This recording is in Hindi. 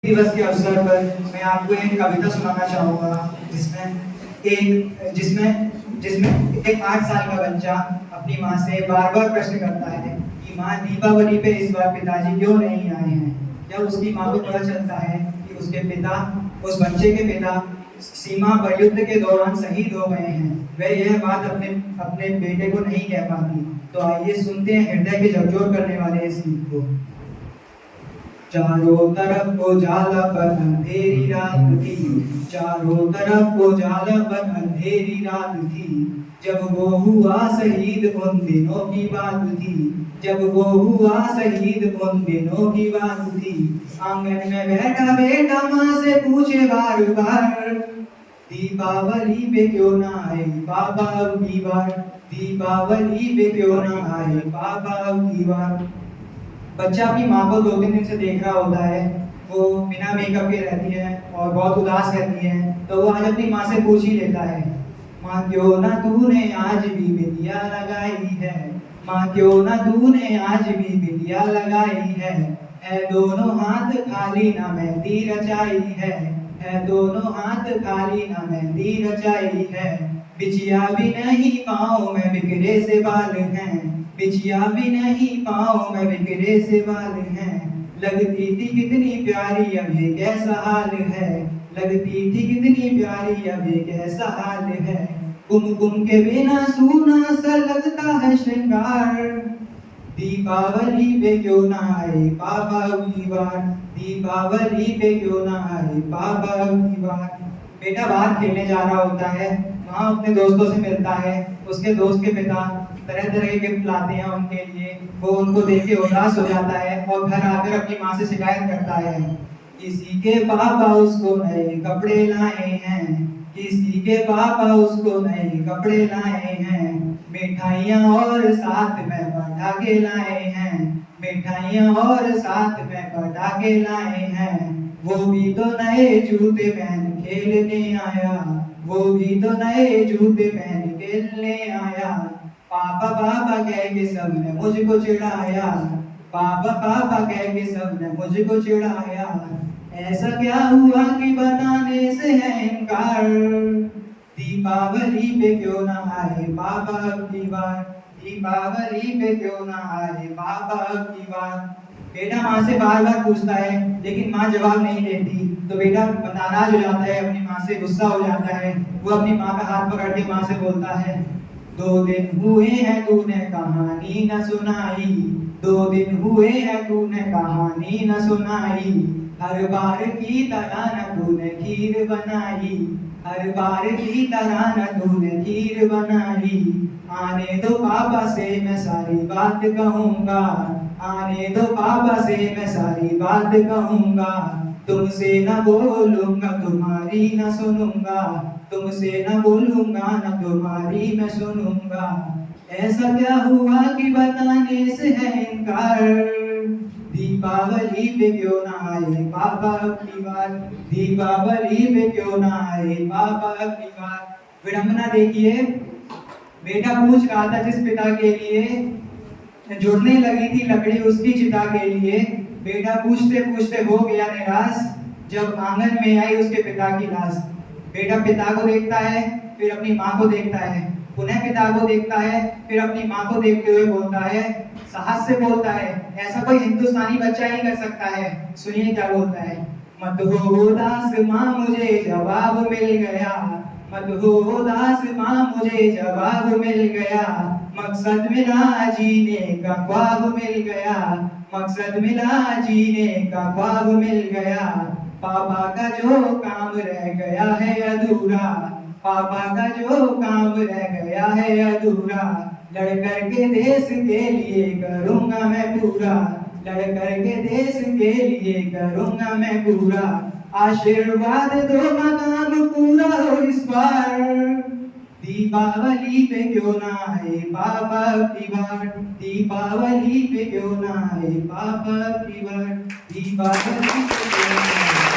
दिवस के अवसर पर मैं आपको एक कविता सुनाना चाहूँगा जिसमें एक 8 साल का बच्चा अपनी माँ से बार-बार प्रश्न करता है कि माँ, दीपावली पे इस बार पिताजी क्यों नहीं आए हैं। जब उसकी माँ को पता चलता है कि उस बच्चे के पिता सीमा पर युद्ध के दौरान शहीद हो गए हैं, वह यह बात अपने अपने बेटे को नहीं कह पाती। तो आइए सुनते हैं हृदय के झकझोर करने वाले इस गीत को। चारों तरफ उजाला पर अंधेरी रात थी, चारों तरफ उजाला पर अंधेरी रात थी। जब वो हुआ शहीद उन दिनों की बात थी, जब वो हुआ शहीद उन दिनों की बात थी। आंगन में बैठा बेटा माँ से पूछे बार बार, दीपावली पे क्यों ना आए पापा अब की बार, दीपावली पे क्यों ना आए पापा अब की बार। बच्चा अपनी माँ को 2-3 दिन से देख रहा होता है, वो बिना मेकअप के रहती है और बहुत उदास रहती है। तो वो आज अपनी माँ से पूछ ही लेता है, माँ क्यों ना तूने आज भी बिंदिया लगाई है, माँ क्यों ना तूने आज भी बिंदिया लगाई है दोनों हाथ खाली ना मेहंदी रचाई है दोनों हाथ खाली ना मेहंदी रचाई है। बिछिया भी नहीं पाँव में बिखरे से बाल हैं, बिछिया भी नहीं पाँव में बिखरे से बाल हैं। लगती थी कितनी प्यारी अब ये कैसा हाल है, लगती थी कितनी प्यारी अब ये कैसा हाल है। कुमकुम के बिना सूना सा लगता है श्रृंगार, दीपावली पे क्यों ना आए पापा अब की बार, दीपावली पे क्यों ना आए पापा अब की बार। बेटा बाहर खेलने जा रहा होता है, वहाँ अपने दोस्तों से मिलता है। उसके दोस्त के पिता तरह तरह के गिफ्ट लाते हैं उनके लिए। वो उनको देख के उदास हो जाता है और घर आकर अपनी माँ से शिकायत करता है, किसी के पापा उसको नए कपड़े लाए हैं, किसी के पापा उसको नए कपड़े लाए हैं। मिठाइयाँ और साथ में पटाखे लाए हैं, मिठाइयाँ और साथ में पटाखे लाए हैं। वो भी तो नए जूते पहन खेलने आया, वो भी तो नए जूते पहन खेलने आया। पापा पापा कह के सबने मुझको चिढ़ाया, पापा पापा कह के सबने मुझको चिढ़ाया। ऐसा क्या हुआ कि बताने से है इनकार, दीपावली पे क्यों ना आए पापा अब की बार, दीपावली पे क्यों ना आए पापा अब की बार। बेटा माँ से बार बार पूछता है लेकिन माँ जवाब नहीं देती। तो बेटा नाराज हो जाता है, अपनी माँ से गुस्सा हो जाता है। वो अपनी माँ का हाथ पकड़ के माँ से बोलता है, 2 दिन हुए हैं तूने कहानी न सुनाई, 2 दिन हुए हैं तूने कहानी न सुनाई। हर बार की तरह न तूने खीर बनाई, हर बार की तरह न तूने खीर बनाई। आने दो पापा से मैं सारी बात कहूँगा, आने दो पापा से मैं सारी बात कहूँगा। तुमसे न बोलूँगा तुम्हारी न सुनूंगा, तुमसे न बोलूँगा न तुम्हारी मैं सुनूंगा। ऐसा क्या हुआ कि बताने से है इनकार, दीपावली पे क्यों ना आए पापा अब की बार, दीपावली पे क्यों ना आए पापा अब की बार। विडंबना देखिए, बेटा पूछ रहा था जिस पिता के लिए जुड़ने लगी थी लकड़ी उसकी चिता के लिए, बेटा पूछते पूछते हो गया निराश जब आंगन में आई उसके पिता की लाश। बेटा पिता को देखता है, फिर अपनी माँ को देखता है, पुनः पिता को देखता है, फिर अपनी माँ को देखते हुए बोलता है, साहस से बोलता है, ऐसा कोई हिंदुस्तानी बच्चा ही कर सकता है। सुनिए क्या बोलता है, मत हो उदास माँ मुझे जवाब मिल गया, मत हो उदास माँ मुझे जवाब मिल गया। मकसद मिला जीने का ख्वाब मिल गया, मकसद मिला जीने का ख्वाब मिल गया। पापा का जो काम रह गया है अधूरा, पापा का जो काम रह गया है अधूरा। लड़ कर के देश के लिए करूँगा मैं पूरा, लड़ कर के देश के लिए करूँगा मैं पूरा। आशीर्वाद दो मकाम पूरा हो इस बार, दीपावली पे क्यों ना आए पापा की बार, दीपावली पे क्यों ना आए पापा की बार, दीपावली पे क्यों ना आए।